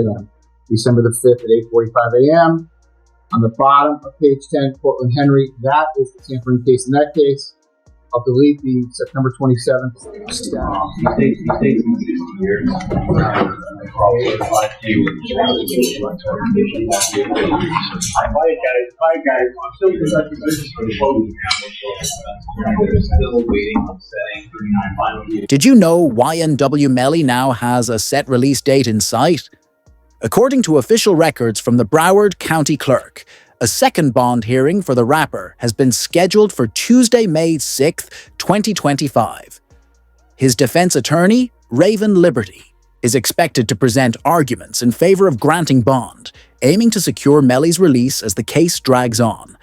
a.m. December the 5th at 8:45 a.m. On the bottom of page 10, Portland Henry, that is the tampering case in that case. I'll delete the September 27th. Did you know YNW Melly now has a set release date in sight? According to official records from the Broward County Clerk, a second bond hearing for the rapper has been scheduled for Tuesday, May 6, 2025. His defense attorney, Raven Liberty, is expected to present arguments in favor of granting bond, aiming to secure Melly's release as the case drags on.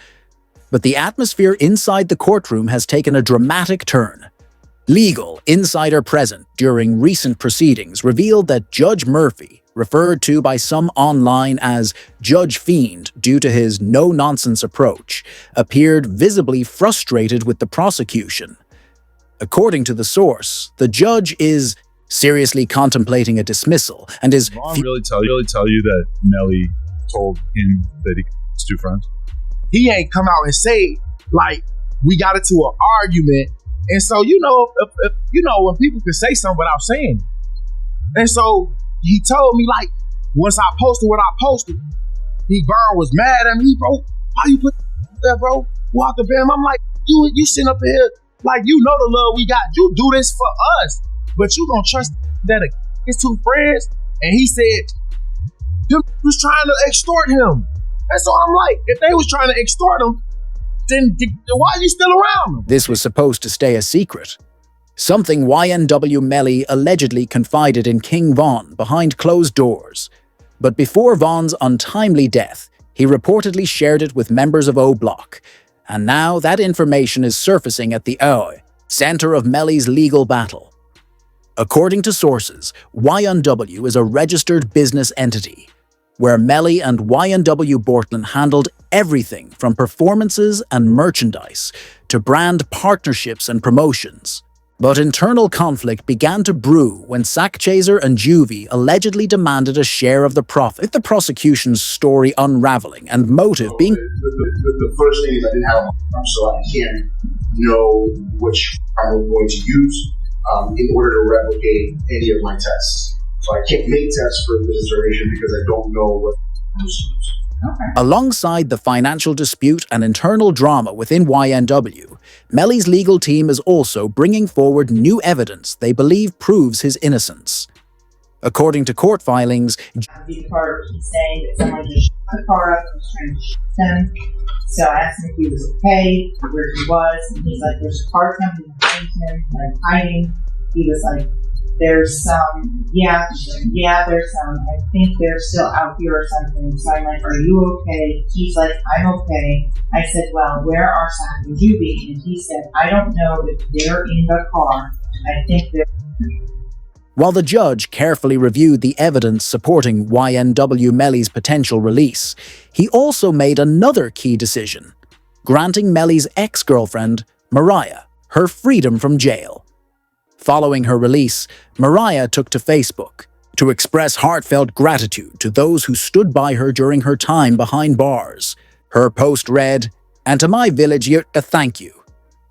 But the atmosphere inside the courtroom has taken a dramatic turn. Legal insider present during recent proceedings revealed that Judge Murphy, referred to by some online as Judge Fiend due to his no-nonsense approach, appeared visibly frustrated with the prosecution. According to the source, the judge is seriously contemplating a dismissal and is... Vaughn really tell you that Melly told him that he was two friends? He ain't come out and say, like, we got into an argument. And so, if when people can say something without saying it. And so he told me, like, once I posted what I posted, Vaughn was mad at me, bro. Why you put that, bro? Walk up him. I'm like, you sitting up here, like, you know the love we got. You do this for us, but you gonna trust that his two friends? And he said, them was trying to extort him. And so I'm like, if they was trying to extort him, then why are you still around him? This was supposed to stay a secret. Something YNW Melly allegedly confided in King Von behind closed doors. But before Von's untimely death, he reportedly shared it with members of O Block. And now that information is surfacing at the O, center of Melly's legal battle. According to sources, YNW is a registered business entity, where Melly and YNW Bortland handled everything from performances and merchandise to brand partnerships and promotions. But internal conflict began to brew when Sackchaser and Juvie allegedly demanded a share of the profit, with the prosecution's story unraveling and motive being... The first thing is I didn't have a farm, so I can't know which farm I'm going to use in order to replicate any of my tests. So I can't make tests for the dissertation because I don't know what to use. Okay. Alongside the financial dispute and internal drama within YNW, Melly's legal team is also bringing forward new evidence they believe proves his innocence. According to court filings, he's saying that someone just shot the car up and was trying to shoot him. So I asked him if he was okay, where he was, and he's like, there's a car coming behind him, like hiding. He was like, there's some, there's some, I think they're still out here or something. So I'm like, are you okay? He's like, I'm okay. I said, well, where are Sack and Juvie? And he said, I don't know if they're in the car. I think they're... While the judge carefully reviewed the evidence supporting YNW Melly's potential release, he also made another key decision, granting Melly's ex-girlfriend, Mariah, her freedom from jail. Following her release, Mariah took to Facebook to express heartfelt gratitude to those who stood by her during her time behind bars. Her post read, "And to my village, a thank you.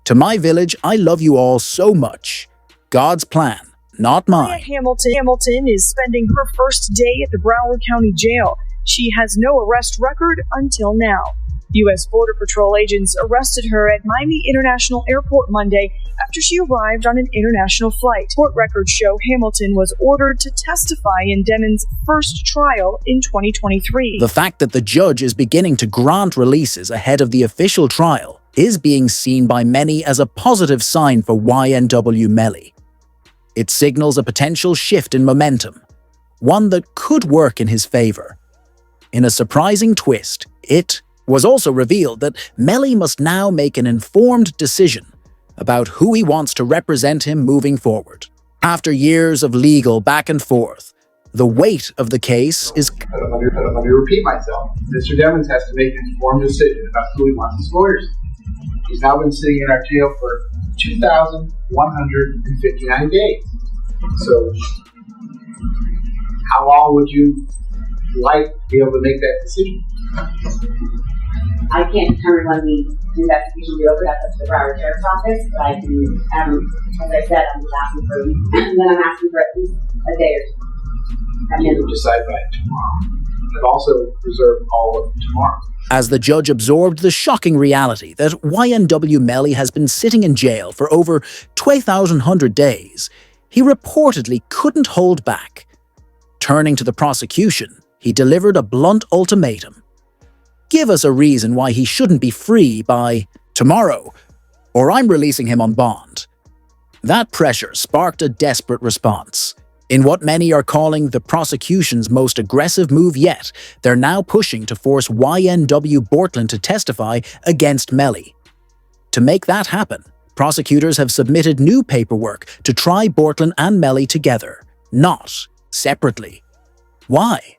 To my village, I love you all so much. God's plan, not mine." Hamilton is spending her first day at the Broward County Jail. She has no arrest record until now. U.S. Border Patrol agents arrested her at Miami International Airport Monday after she arrived on an international flight. Court records show Hamilton was ordered to testify in Demon's first trial in 2023. The fact that the judge is beginning to grant releases ahead of the official trial is being seen by many as a positive sign for YNW Melly. It signals a potential shift in momentum, one that could work in his favor. In a surprising twist, it was also revealed that Melly must now make an informed decision about who he wants to represent him moving forward. After years of legal back and forth, the weight of the case is... Let me repeat myself. Mr. Devins has to make an informed decision about who he wants as lawyers. He's now been sitting in our jail for 2,159 days. So, how long would you like to be able to make that decision? I can't determine when the investigation will be over. That's up to the Broward Sheriff's Office. But I can, as I said, I'm just asking for, and then I'm asking for at least a day or two. You will decide by tomorrow. I've also reserved all of tomorrow. As the judge absorbed the shocking reality that YNW Melly has been sitting in jail for over 2,100 days, he reportedly couldn't hold back. Turning to the prosecution, he delivered a blunt ultimatum. Give us a reason why he shouldn't be free by tomorrow, or I'm releasing him on bond. That pressure sparked a desperate response. In what many are calling the prosecution's most aggressive move yet, they're now pushing to force YNW Bortland to testify against Melly. To make that happen, prosecutors have submitted new paperwork to try Bortland and Melly together, not separately. Why?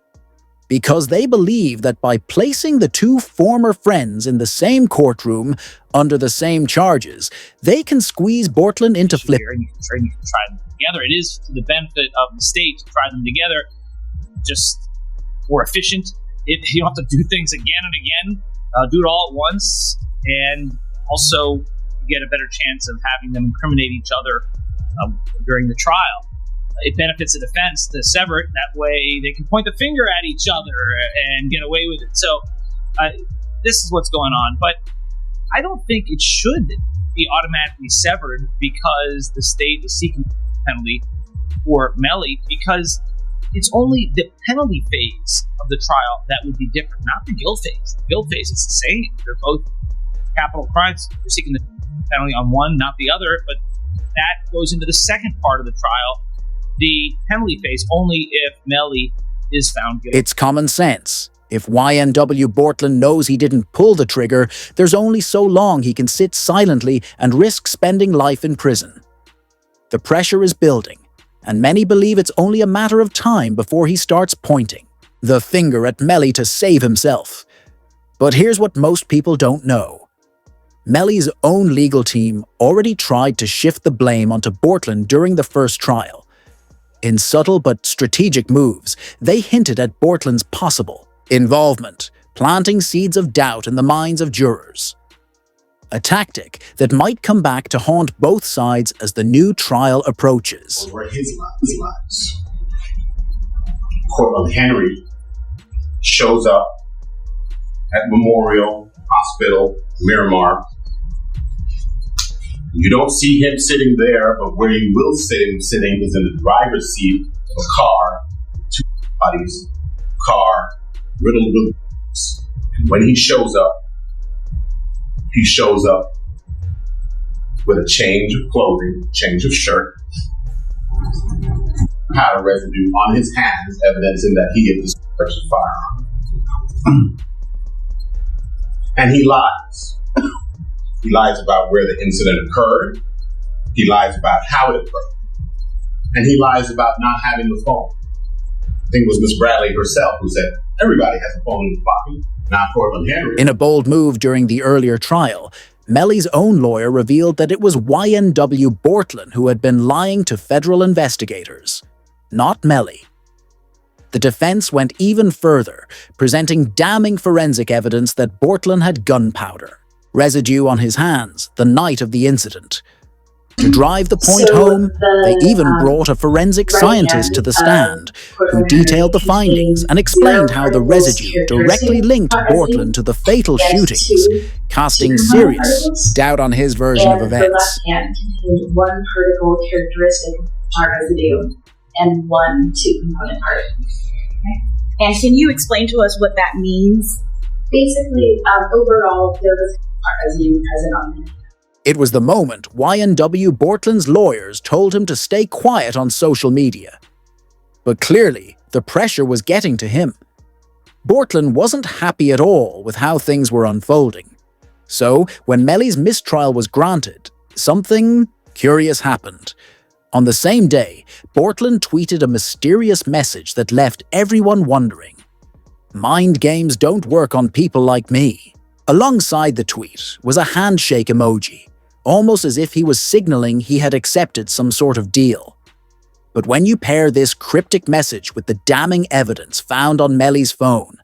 Because they believe that by placing the two former friends in the same courtroom under the same charges, they can squeeze Bortland into flip. And you can try them together. It is to the benefit of the state to try them together, just more efficient. You don't have to do things again and again. Do it all at once, and also get a better chance of having them incriminate each other during the trial. It benefits the defense to sever it. That way they can point the finger at each other and get away with it. So this is what's going on. But I don't think it should be automatically severed because the state is seeking penalty for Melly, because it's only the penalty phase of the trial that would be different, not the guilt phase. The guilt phase is the same. They're both capital crimes. They're seeking the penalty on one, not the other. But that goes into the second part of the trial, the penalty phase, only if Melly is found guilty. It's common sense. If YNW Bortland knows he didn't pull the trigger, there's only so long he can sit silently and risk spending life in prison. The pressure is building, and many believe it's only a matter of time before he starts pointing the finger at Melly to save himself. But here's what most people don't know. Melly's own legal team already tried to shift the blame onto Bortland during the first trial. In subtle but strategic moves, they hinted at Bortland's possible involvement, planting seeds of doubt in the minds of jurors. A tactic that might come back to haunt both sides as the new trial approaches. Those were his lives. Corporal Henry shows up at Memorial Hospital, Miramar. You don't see him sitting there, but where you will see him sitting is in the driver's seat of a car, two bodies, car riddled with bullets. And when he shows up with a change of clothing, change of shirt, powder residue on his hands, evidencing that he had discharged a firearm. And he lies. He lies about where the incident occurred. He lies about how it occurred. And he lies about not having the phone. I think it was Miss Bradley herself who said, everybody has a phone in his pocket, not Cortland Henry. In a bold move during the earlier trial, Melly's own lawyer revealed that it was YNW Bortland who had been lying to federal investigators, not Melly. The defense went even further, presenting damning forensic evidence that Bortland had gunpowder, residue on his hands the night of the incident. To drive the point home, they even brought a forensic scientist to the stand, who detailed the findings and explained how the residue directly linked Bortland to the fatal shootings, casting serious doubt on his version of events. And one particle characteristic part residue and one two-component part. Okay. And can you explain to us what that means? Basically, overall, there was part residue present on the. It was the moment YNW Bortland's lawyers told him to stay quiet on social media. But clearly, the pressure was getting to him. Bortland wasn't happy at all with how things were unfolding. So, when Melly's mistrial was granted, something curious happened. On the same day, Bortland tweeted a mysterious message that left everyone wondering. Mind games don't work on people like me. Alongside the tweet was a handshake emoji, almost as if he was signaling he had accepted some sort of deal. But when you pair this cryptic message with the damning evidence found on Melly's phone,